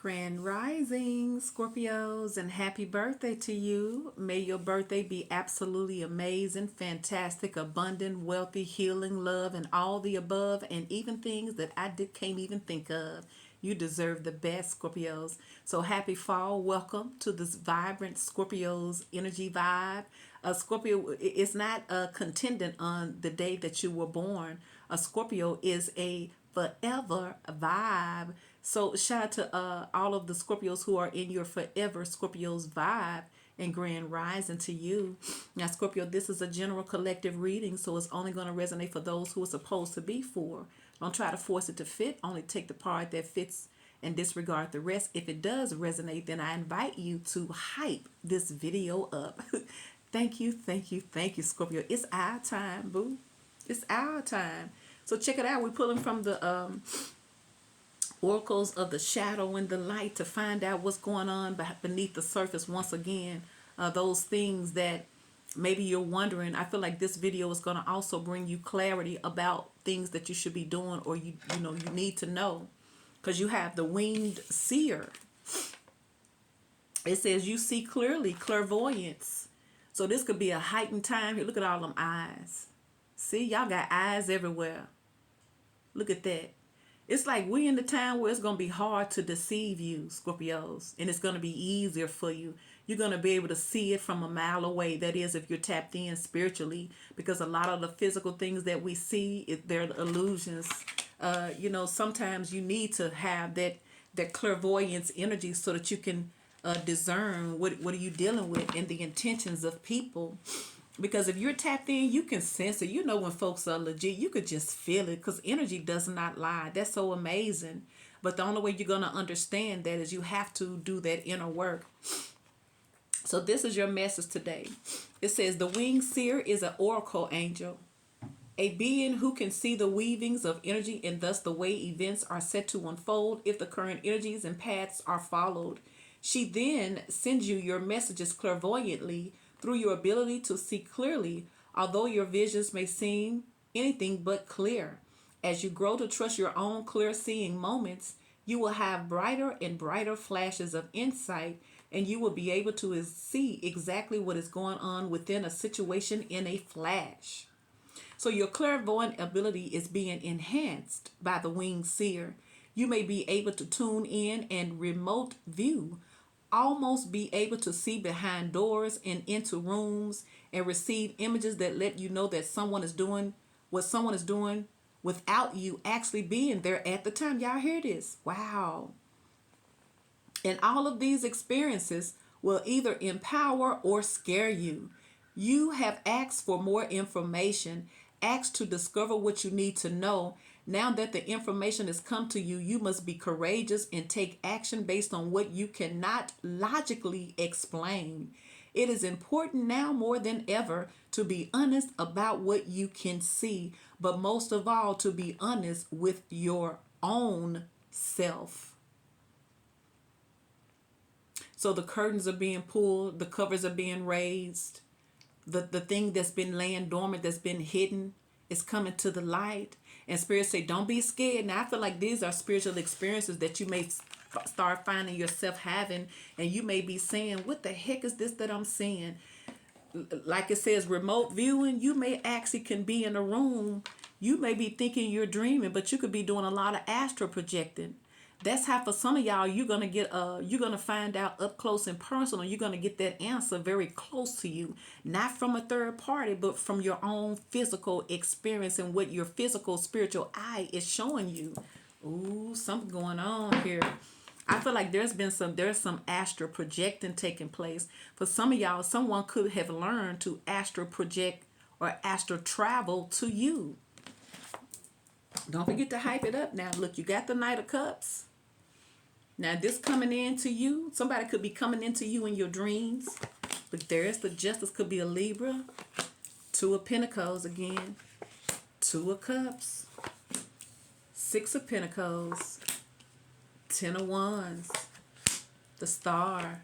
Grand Rising, Scorpios, and happy birthday to you. May your birthday be absolutely amazing, fantastic, abundant, wealthy, healing, love, and all the above, and even things that can't even think of. You deserve the best, Scorpios. So happy fall. Welcome to this vibrant Scorpios energy vibe. Scorpio is not a contendant on the day that you were born. A Scorpio is a forever vibe. So shout out to all of the Scorpios who are in your forever Scorpios vibe and grand rising to you. Now, Scorpio, this is a general collective reading, so it's only going to resonate for those who are supposed to be for. Don't try to force it to fit. Only take the part that fits and disregard the rest. If it does resonate, then I invite you to hype this video up. Thank you, thank you, thank you, Scorpio. It's our time, boo. It's our time. So check it out. We're pulling from the oracles of the shadow and the light to find out what's going on beneath the surface once again. Those things that maybe you're wondering. I feel like this video is going to also bring you clarity about things that you should be doing or you need to know, because you have the winged seer. It says you see clearly, clairvoyance. So this could be a heightened time here. Look at all them eyes. See, y'all got eyes everywhere. Look at that. It's like we in the time where it's going to be hard to deceive you, Scorpios, and it's going to be easier for you. You're going to be able to see it from a mile away. That is, if you're tapped in spiritually, because a lot of the physical things that we see, they're illusions. Sometimes you need to have that clairvoyance energy so that you can discern what are you dealing with and the intentions of people. Because if you're tapped in, you can sense it. You know when folks are legit, you could just feel it, because energy does not lie. That's so amazing. But the only way you're going to understand that is you have to do that inner work. So this is your message today. It says the winged seer is an oracle angel, a being who can see the weavings of energy and thus the way events are set to unfold if the current energies and paths are followed. She then sends you your messages clairvoyantly through your ability to see clearly, although your visions may seem anything but clear. As you grow to trust your own clear seeing moments, you will have brighter and brighter flashes of insight, and you will be able to see exactly what is going on within a situation in a flash. So your clairvoyant ability is being enhanced by the winged seer. You may be able to tune in and remote view, almost be able to see behind doors and into rooms and receive images that let you know that someone is doing what someone is doing without you actually being there at the time. Y'all hear this? Wow. And all of these experiences will either empower or scare you. You have asked for more information, asked to discover what you need to know. Now that the information has come to you, you must be courageous and take action based on what you cannot logically explain. It is important now more than ever to be honest about what you can see, but most of all, to be honest with your own self. So the curtains are being pulled, the covers are being raised. The thing that's been laying dormant, that's been hidden, is coming to the light. And Spirit say, don't be scared. Now, I feel like these are spiritual experiences that you may start finding yourself having. And you may be saying, what the heck is this that I'm seeing? Like it says, remote viewing. You may actually can be in a room. You may be thinking you're dreaming, but you could be doing a lot of astral projecting. That's how for some of y'all you're gonna find out up close and personal. You're gonna get that answer very close to you, not from a third party, but from your own physical experience and what your physical spiritual eye is showing you. Ooh, something going on here. I feel like there's some astral projecting taking place. For some of y'all, someone could have learned to astral project or astral travel to you. Don't forget to hype it up now. Look, you got the Knight of Cups. Now this coming into you, somebody could be coming into you in your dreams. But there's the Justice, could be a Libra. Two of Pentacles again. Two of Cups. Six of Pentacles. 10 of Wands. The Star.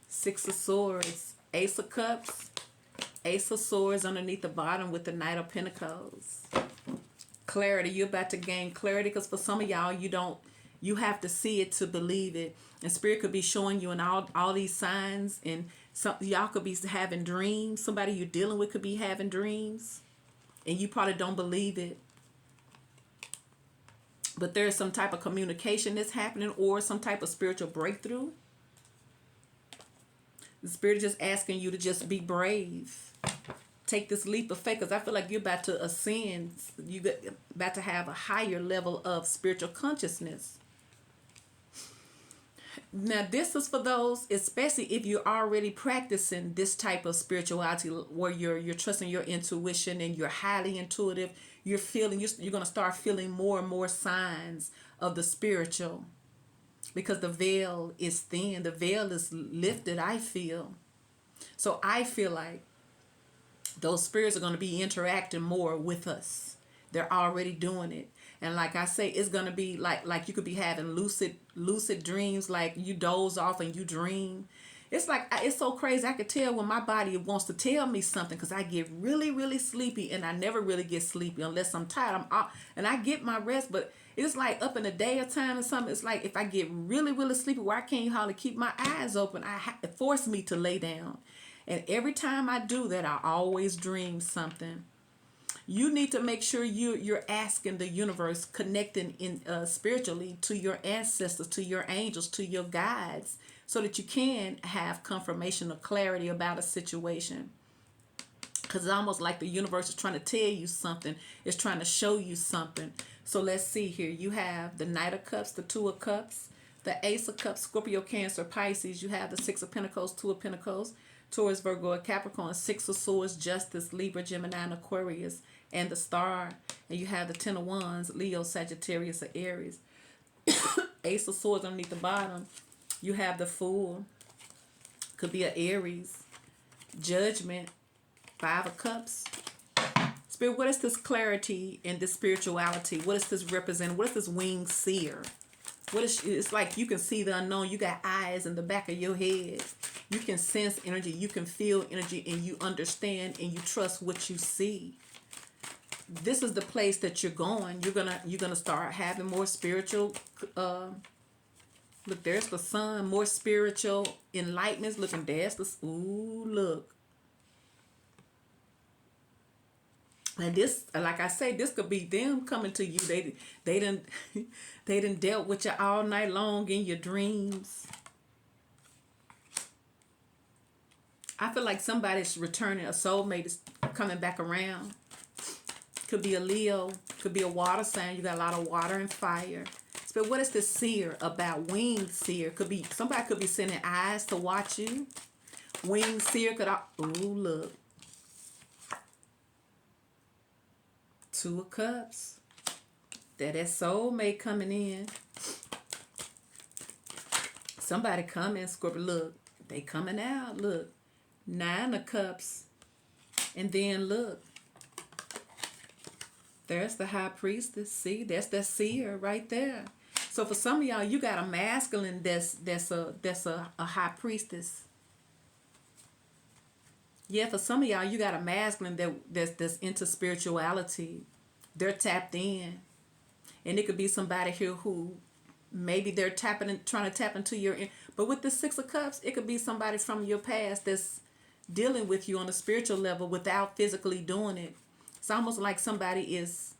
Six of Swords. Ace of Cups. Ace of Swords underneath the bottom with the Knight of Pentacles. Clarity. You're about to gain clarity, because for some of y'all, You have to see it to believe it. And Spirit could be showing you in all these signs. And some y'all could be having dreams. Somebody you're dealing with could be having dreams. And you probably don't believe it. But there's some type of communication that's happening or some type of spiritual breakthrough. The Spirit is just asking you to just be brave. Take this leap of faith, because I feel like you're about to ascend. You're about to have a higher level of spiritual consciousness. Now, this is for those, especially if you're already practicing this type of spirituality, where you're trusting your intuition and you're highly intuitive. You're going to start feeling more and more signs of the spiritual, because the veil is thin. The veil is lifted, I feel. So I feel like those spirits are going to be interacting more with us. They're already doing it. And like I say, it's going to be like you could be having lucid dreams, like you doze off and you dream. It's like, it's so crazy. I could tell when my body wants to tell me something, because I get really, really sleepy, and I never really get sleepy unless I'm tired. I'm out, and I get my rest, but it's like up in the daytime or something. It's like if I get really, really sleepy where I can't hardly keep my eyes open, it forces me to lay down. And every time I do that, I always dream something. You need to make sure you're asking the universe, connecting in spiritually to your ancestors, to your angels, to your guides, so that you can have confirmation or clarity about a situation. Because it's almost like the universe is trying to tell you something. It's trying to show you something. So let's see here. You have the Knight of Cups, the Two of Cups, the Ace of Cups, Scorpio, Cancer, Pisces. You have the Six of Pentacles, Two of Pentacles, Taurus, Virgo, Capricorn, Six of Swords, Justice, Libra, Gemini, and Aquarius, and the Star. And you have the Ten of Wands, Leo, Sagittarius, or Aries. Ace of Swords underneath the bottom. You have the Fool. Could be an Aries. Judgment. Five of Cups. Spirit, what is this clarity and this spirituality? What is this represent? What is this winged seer? It's like you can see the unknown. You got eyes in the back of your head. You can sense energy. You can feel energy, and you understand and you trust what you see. This is the place that you're going. You're gonna start having more spiritual. Look, there's the sun. More spiritual enlightenment. Looking, there's the look. And this, like I say, this could be them coming to you. They done dealt with you all night long in your dreams. I feel like somebody's returning. A soulmate is coming back around. Could be a Leo. Could be a water sign. You got a lot of water and fire. But what is this seer about? Winged seer. Somebody could be sending eyes to watch you. Winged seer could. Look. Two of Cups. That soulmate coming in. Somebody coming, Scorpio. Look, they coming out. Look. Nine of Cups. And then look. There's the High Priestess. See, that's that seer right there. So for some of y'all, you got a masculine that's a High Priestess. Yeah, for some of y'all, you got a masculine that's into spirituality. They're tapped in. And it could be somebody here who maybe they're trying to tap into your... But with the Six of Cups, it could be somebody from your past that's dealing with you on a spiritual level without physically doing it. It's almost like somebody is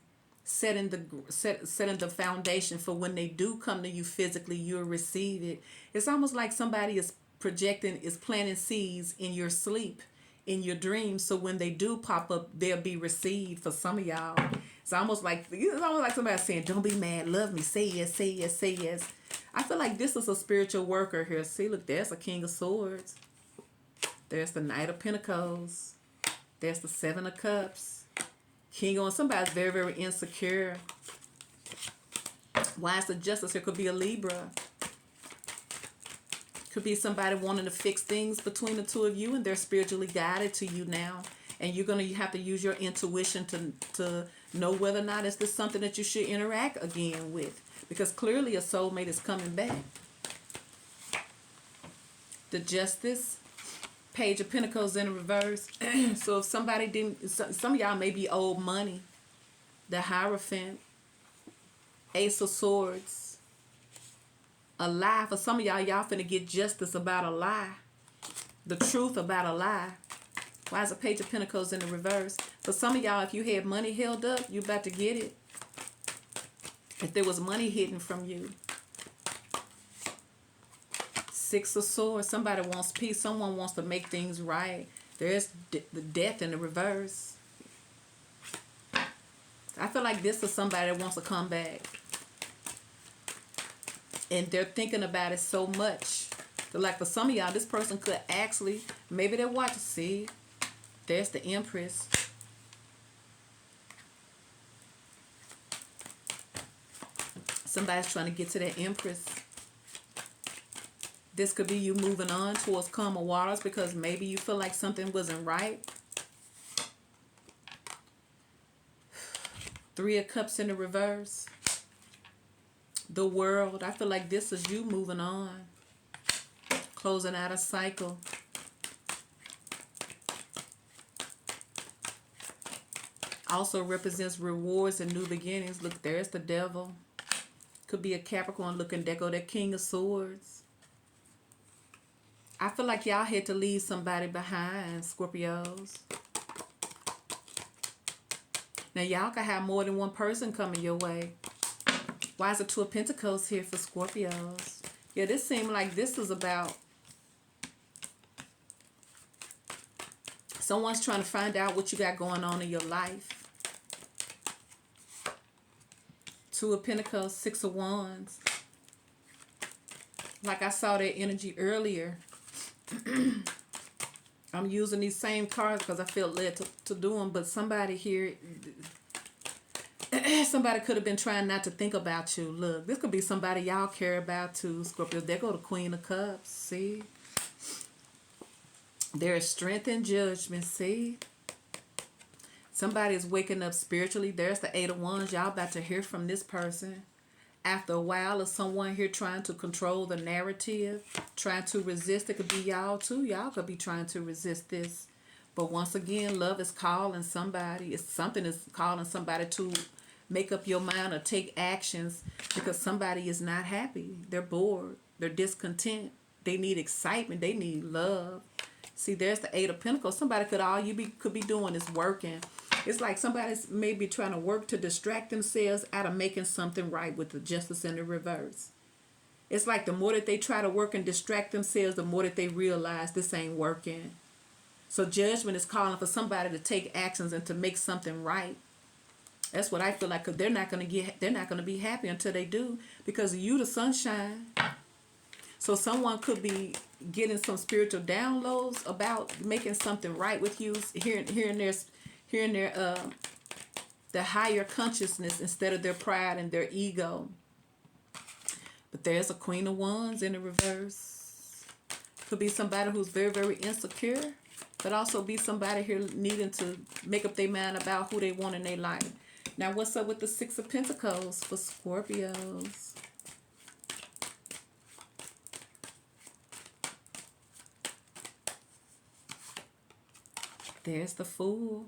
setting the foundation for when they do come to you physically, you'll receive it. It's almost like somebody is planting seeds in your sleep, in your dreams, so when they do pop up, they'll be received. For some of y'all, it's almost like somebody saying, "Don't be mad, love me, say yes, say yes, say yes." I feel like this is a spiritual worker here. See, look, there's a King of Swords. There's the Knight of Pentacles. There's the Seven of Cups. King on somebody's very, very insecure. Why is the Justice here? Could be a Libra. Could be somebody wanting to fix things between the two of you, and they're spiritually guided to you now. And you have to use your intuition to know whether or not it's this something that you should interact again with. Because clearly a soulmate is coming back. The Justice. Page of Pentacles in reverse. So if somebody some of y'all may be owed money. The Hierophant. Ace of Swords. A lie. For some of y'all, y'all finna get justice about a lie. The truth about a lie. Why is the Page of Pentacles in the reverse? For some of y'all, if you had money held up, you about to get it. If there was money hidden from you. Six of Swords. Somebody wants peace. Someone wants to make things right. There's the Death in the reverse. I feel like this is somebody that wants to come back. And they're thinking about it so much. So like for some of y'all, this person could actually, maybe they're watching. See, there's the Empress. Somebody's trying to get to that Empress. This could be you moving on towards calmer waters because maybe you feel like something wasn't right. Three of Cups in the reverse. The World. I feel like this is you moving on. Closing out a cycle. Also represents rewards and new beginnings. Look, there's the Devil. Could be a Capricorn looking. There go that King of Swords. I feel like y'all had to leave somebody behind, Scorpios. Now, y'all can have more than one person coming your way. Why is the Two of Pentacles here for Scorpios? Yeah, this seems like this is about someone's trying to find out what you got going on in your life. Two of Pentacles, Six of Wands. Like I saw that energy earlier. I'm using these same cards because I feel led to do them. But somebody here, somebody could have been trying not to think about you. Look, this could be somebody y'all care about too, Scorpio. There go the Queen of Cups. See? There is strength and judgment. See? Somebody is waking up spiritually. There's the Eight of Wands. Y'all about to hear from this person. After a while of someone here trying to control the narrative, trying to resist. It could be y'all too. Y'all could be trying to resist this. But once again, love is calling somebody. It's something is calling somebody to make up your mind or take actions because somebody is not happy. They're bored. They're discontent. They need excitement. They need love. See, there's the Eight of Pentacles. Somebody could could be doing is working. It's like somebody's maybe trying to work to distract themselves out of making something right with the Justice in the reverse. It's like the more that they try to work and distract themselves, the more that they realize this ain't working. So judgment is calling for somebody to take actions and to make something right. That's what I feel like, because they're not going to be happy until they do, because you the sunshine. So someone could be getting some spiritual downloads about making something right with you, hearing their the higher consciousness instead of their pride and their ego. But there's a Queen of Wands in the reverse. Could be somebody who's very, very insecure, but also be somebody here needing to make up their mind about who they want in their life. Now, what's up with the Six of Pentacles for Scorpios? There's the Fool.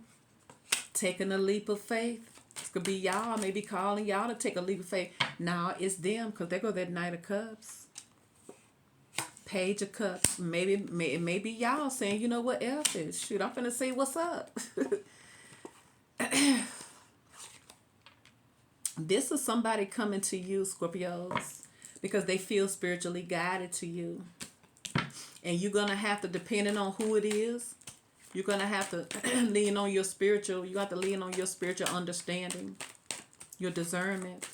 Taking a leap of faith. This could be y'all, maybe calling y'all to take a leap of faith. Now it's them, because there go that Knight of Cups. Page of Cups. Maybe y'all saying, you know what else is? Shoot, I'm finna say what's up. This is somebody coming to you, Scorpios, because they feel spiritually guided to you. And you're going to have to, depending on who it is, you're going to have to lean on your spiritual, you have to lean on your spiritual understanding, your discernment,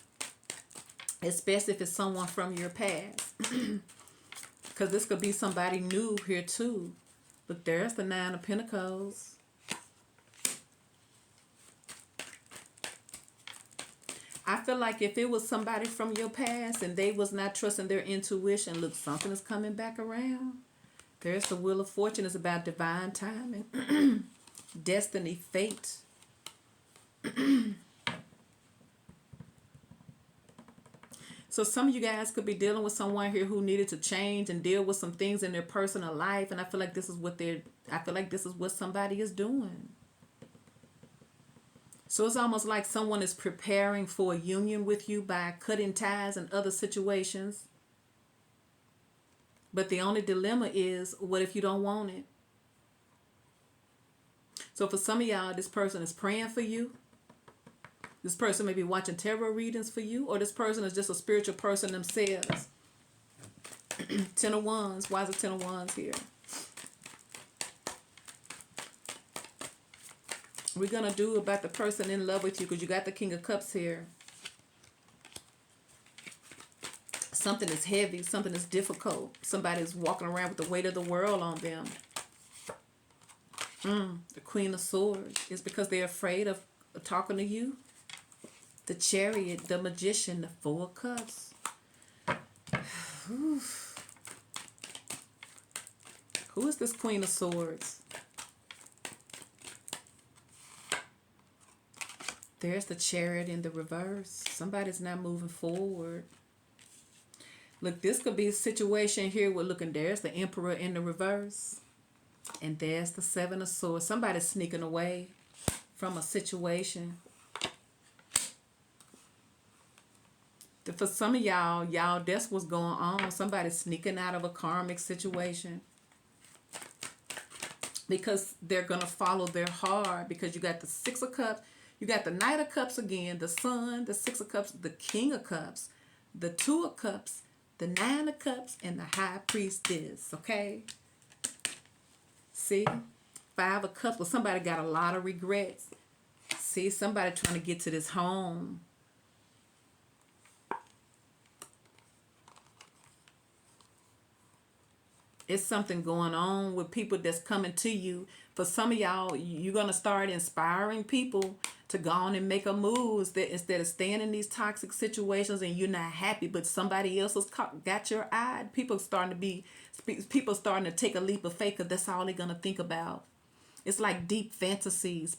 especially if it's someone from your past. Because this could be somebody new here too. But there's the Nine of Pentacles. I feel like if it was somebody from your past and they was not trusting their intuition, look, something is coming back around. There's the Wheel of Fortune. It's about divine timing. Destiny, fate. So some of you guys could be dealing with someone here who needed to change and deal with some things in their personal life. And I feel like this is what somebody is doing. So it's almost like someone is preparing for a union with you by cutting ties in other situations. But the only dilemma is, what if you don't want it? So for some of y'all, this person is praying for you. This person may be watching tarot readings for you, or this person is just a spiritual person themselves. Ten of Wands. Why is it Ten of Wands here? We're going to do about the person in love with you, because you got the King of Cups here. Something is heavy. Something is difficult. Somebody's walking around with the weight of the world on them. The Queen of Swords is because they're afraid of talking to you. The Chariot, the Magician, the Four of Cups. Who is this Queen of Swords? There's the Chariot in the reverse. Somebody's not moving forward. Look, this could be a situation here where, looking, there's the Emperor in the reverse. And there's the Seven of Swords. Somebody's sneaking away from a situation. For some of y'all, that's what's going on. Somebody's sneaking out of a karmic situation. Because they're going to follow their heart. Because you got the Six of Cups. You got the Knight of Cups again. The Sun, the Six of Cups, the King of Cups, the Two of Cups, the Nine of Cups, and the High Priestess. Okay? See? Five of Cups. Well, somebody got a lot of regrets. See? Somebody trying to get to this home. It's something going on with people that's coming to you. For some of y'all, you're going to start inspiring people to go on and make a move instead of staying in these toxic situations and you're not happy, but somebody else has got your eye. People starting to take a leap of faith because that's all they're going to think about. It's like deep fantasies.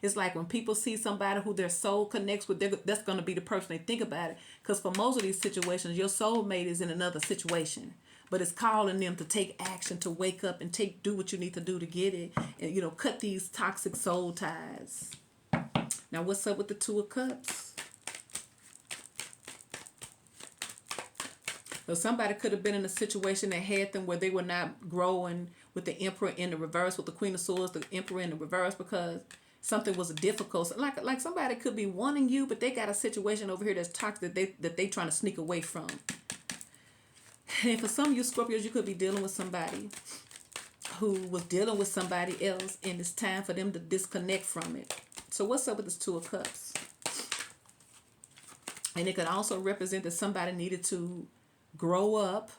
It's like when people see somebody who their soul connects with, that's going to be the person they think about it. Because for most of these situations, your soulmate is in another situation. But it's calling them to take action, to wake up and do what you need to do to get it. And, cut these toxic soul ties. Now, what's up with the Two of Cups? So somebody could have been in a situation that had them where they were not growing, with the Emperor in the reverse, with the Queen of Swords, the Emperor in the reverse, because something was difficult. Like somebody could be wanting you, but they got a situation over here that's toxic that they trying to sneak away from. And for some of you Scorpios, you could be dealing with somebody who was dealing with somebody else, and it's time for them to disconnect from it. So what's up with this Two of Cups? And it could also represent that somebody needed to grow up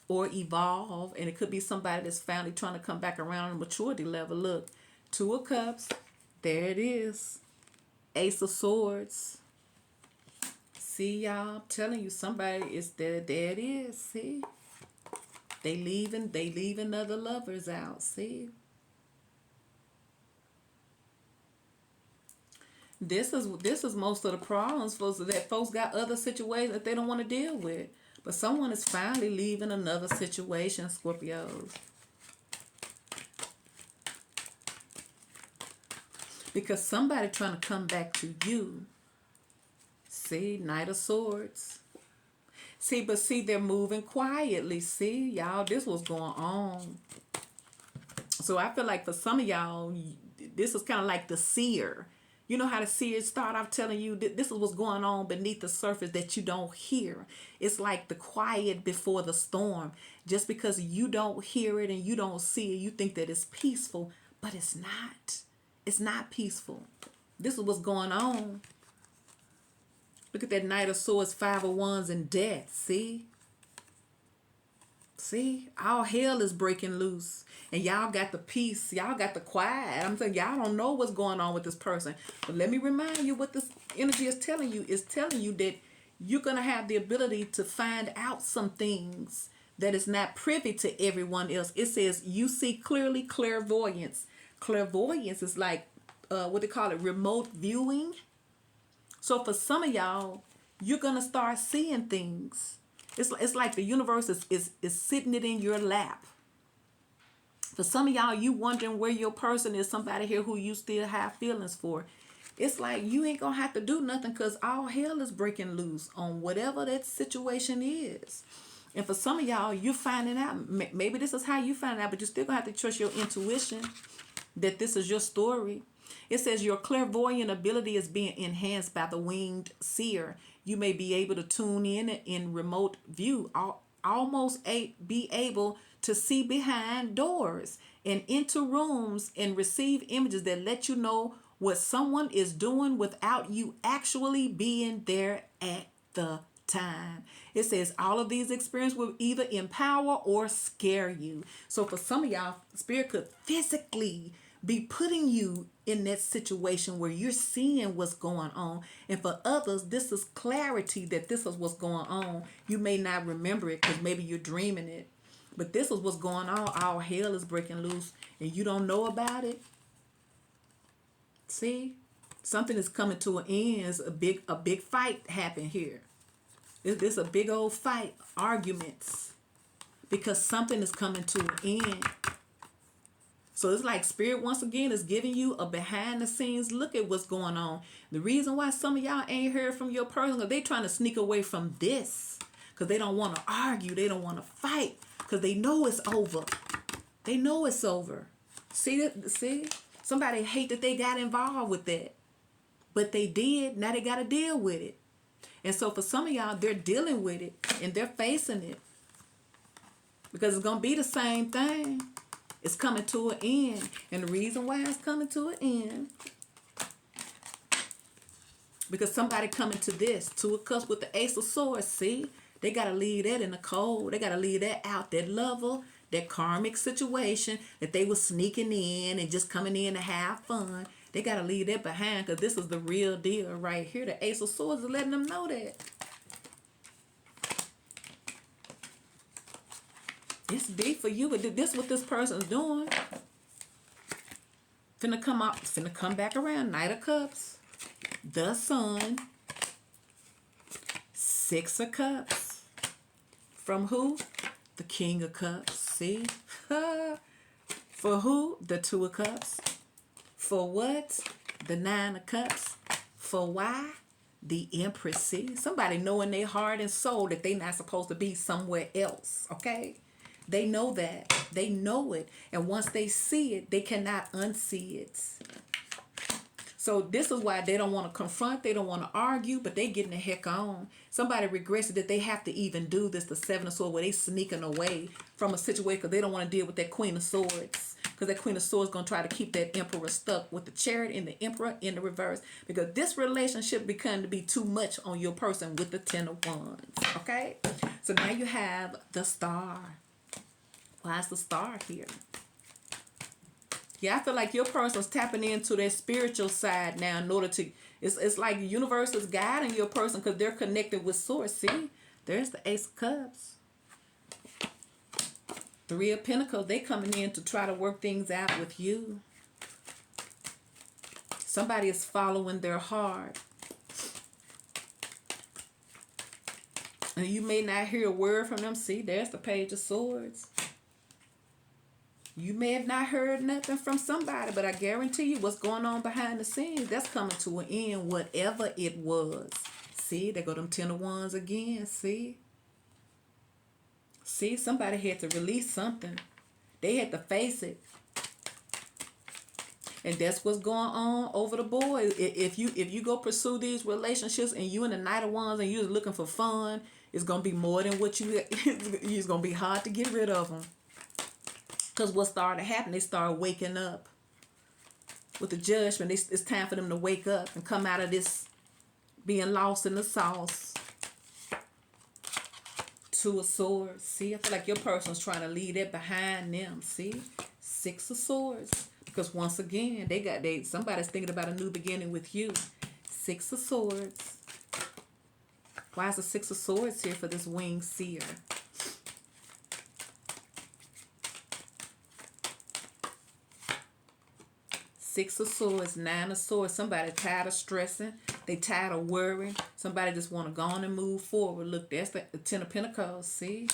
or evolve, and it could be somebody that's finally trying to come back around on a maturity level. Look, Two of Cups, there it is. Ace of Swords. See, y'all, I'm telling you, somebody is there. There it is. See, they leaving other lovers out. See, this is most of the problems, folks, that folks got other situations that they don't want to deal with. But someone is finally leaving another situation, Scorpios. Because somebody trying to come back to you. See, Knight of Swords. See, they're moving quietly. See, y'all, this was going on. So I feel like for some of y'all, this is kind of like the seer. You know how the seers start off telling you that this is what's going on beneath the surface that you don't hear. It's like the quiet before the storm. Just because you don't hear it and you don't see it, you think that it's peaceful, but it's not. It's not peaceful. This is what's going on. Look at that Knight of Swords, Five of Wands, and Death. See? See? All hell is breaking loose. And y'all got the peace. Y'all got the quiet. I'm saying y'all don't know what's going on with this person. But let me remind you what this energy is telling you. It's telling you that you're going to have the ability to find out some things that is not privy to everyone else. It says you see clearly, clairvoyance. Clairvoyance is like, what they call it, remote viewing. So for some of y'all, you're going to start seeing things. It's like the universe is sitting it in your lap. For some of y'all, you wondering where your person is, somebody here who you still have feelings for. It's like you ain't going to have to do nothing because all hell is breaking loose on whatever that situation is. And for some of y'all, you're finding out, maybe this is how you find out, but you still gonna have to trust your intuition that this is your story. It says your clairvoyant ability is being enhanced by the winged seer. You may be able to tune in remote view, almost be able to see behind doors and into rooms and receive images that let you know what someone is doing without you actually being there at the time. It says all of these experiences will either empower or scare you. So for some of y'all, spirit could physically be putting you in that situation where you're seeing what's going on. And for others, this is clarity that this is what's going on. You may not remember it because maybe you're dreaming it. But this is what's going on. All hell is breaking loose and you don't know about it. See? Something is coming to an end. A big fight happened here. It's a big old fight, arguments, because something is coming to an end. So it's like spirit once again is giving you a behind the scenes look at what's going on. The reason why some of y'all ain't heard from your person is they trying to sneak away from this because they don't want to argue. They don't want to fight because they know it's over. They know it's over. See, somebody hate that they got involved with that, but they did. Now they got to deal with it. And so for some of y'all, they're dealing with it and they're facing it because it's going to be the same thing. It's coming to an end. And the reason why it's coming to an end, because somebody coming to this, Two of Cups with the Ace of Swords, see? They got to leave that in the cold. They got to leave that out, that lover, that karmic situation that they were sneaking in and just coming in to have fun. They got to leave that behind because this is the real deal right here. The Ace of Swords is letting them know that. It's deep for you, but this is what this person's doing. Finna come back around. Knight of Cups. The Sun. Six of Cups. From who? The King of Cups. See? For who? The Two of Cups. For what? The Nine of Cups. For why? The Empress. See? Somebody know in their heart and soul that they not supposed to be somewhere else. Okay? They know that. They know it. And once they see it, they cannot unsee it. So this is why they don't want to confront. They don't want to argue, but they getting the heck on. Somebody regrets that they have to even do this, the Seven of Swords, where they sneaking away from a situation because they don't want to deal with that Queen of Swords. Because that Queen of Swords is going to try to keep that Emperor stuck with the Chariot and the Emperor in the reverse. Because this relationship become to be too much on your person with the Ten of Wands. Okay? So now you have the Star. Why is the Star here? Yeah, I feel like your person's tapping into their spiritual side now in order to, it's like the universe is guiding your person because they're connected with Source. See, there's the Ace of Cups. Three of Pentacles, they coming in to try to work things out with you. Somebody is following their heart. And you may not hear a word from them. See, there's the Page of Swords. You may have not heard nothing from somebody, but I guarantee you what's going on behind the scenes, that's coming to an end, whatever it was. See, there go them Ten of Wands again, see? See, somebody had to release something. They had to face it. And that's what's going on over the boys. If you go pursue these relationships and you in the Knight of Wands and you're looking for fun, it's going to be more than what you, it's going to be hard to get rid of them. Because what started happening, they started waking up. With the Judgment, it's time for them to wake up and come out of this being lost in the sauce. Two of Swords. See, I feel like your person's trying to leave that behind them. See? Six of Swords. Because once again, somebody's thinking about a new beginning with you. Six of Swords. Why is the Six of Swords here for this winged seer? Six of Swords, Nine of Swords. Somebody tired of stressing. They tired of worrying. Somebody just want to go on and move forward. Look, that's the Ten of Pentacles. See?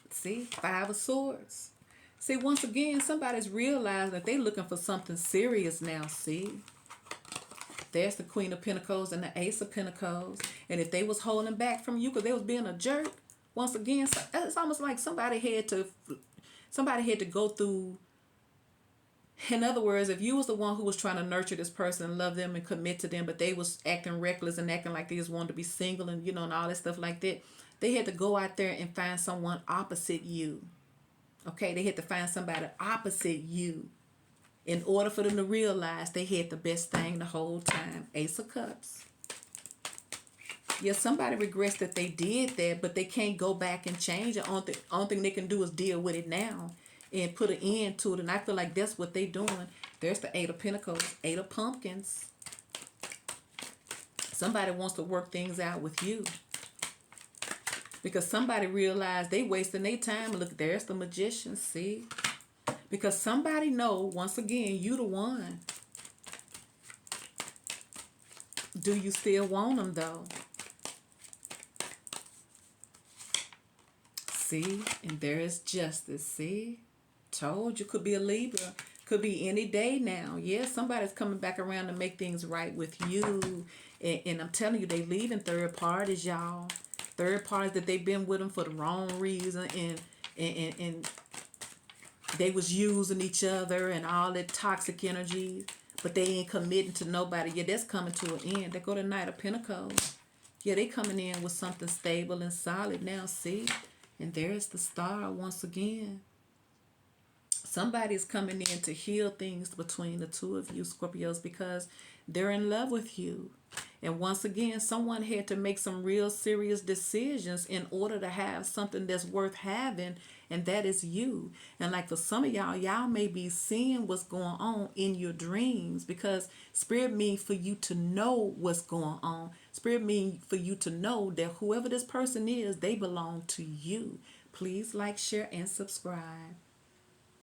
See? Five of Swords. See, once again, somebody's realizing that they're looking for something serious now. See? There's the Queen of Pentacles and the Ace of Pentacles. And if they was holding back from you because they was being a jerk, Once again, it's almost like somebody had to go through. In other words, if you was the one who was trying to nurture this person and love them and commit to them, but they was acting reckless and acting like they just wanted to be single and and all that stuff like that, they had to go out there and find someone opposite you. Okay, they had to find somebody opposite you in order for them to realize they had the best thing the whole time. Ace of Cups. Yeah, somebody regrets that they did that, but they can't go back and change it. Only thing they can do is deal with it now and put an end to it. And I feel like that's what they're doing. There's the Eight of Pentacles, Eight of Pumpkins. Somebody wants to work things out with you. Because somebody realized they wasting their time. Look, there's the Magician, see? Because somebody know, once again, you the one. Do you still want them, though? See? And there is Justice, see? Told you, could be a Libra. Could be any day now. Yeah, somebody's coming back around to make things right with you. And I'm telling you, they leaving third parties, y'all. Third parties that they've been with them for the wrong reason. And they was using each other and all that toxic energy. But they ain't committing to nobody. Yeah, that's coming to an end. They go to Knight of Pentacles. Yeah, they coming in with something stable and solid now, see? And there's the Star once again. Somebody's coming in to heal things between the two of you, Scorpios, because they're in love with you. And once again, someone had to make some real serious decisions in order to have something that's worth having, and that is you. And like for some of y'all may be seeing what's going on in your dreams, because Spirit means for you to know what's going on. Spirit means for you to know that whoever this person is, they belong to you. Please like, share, and subscribe.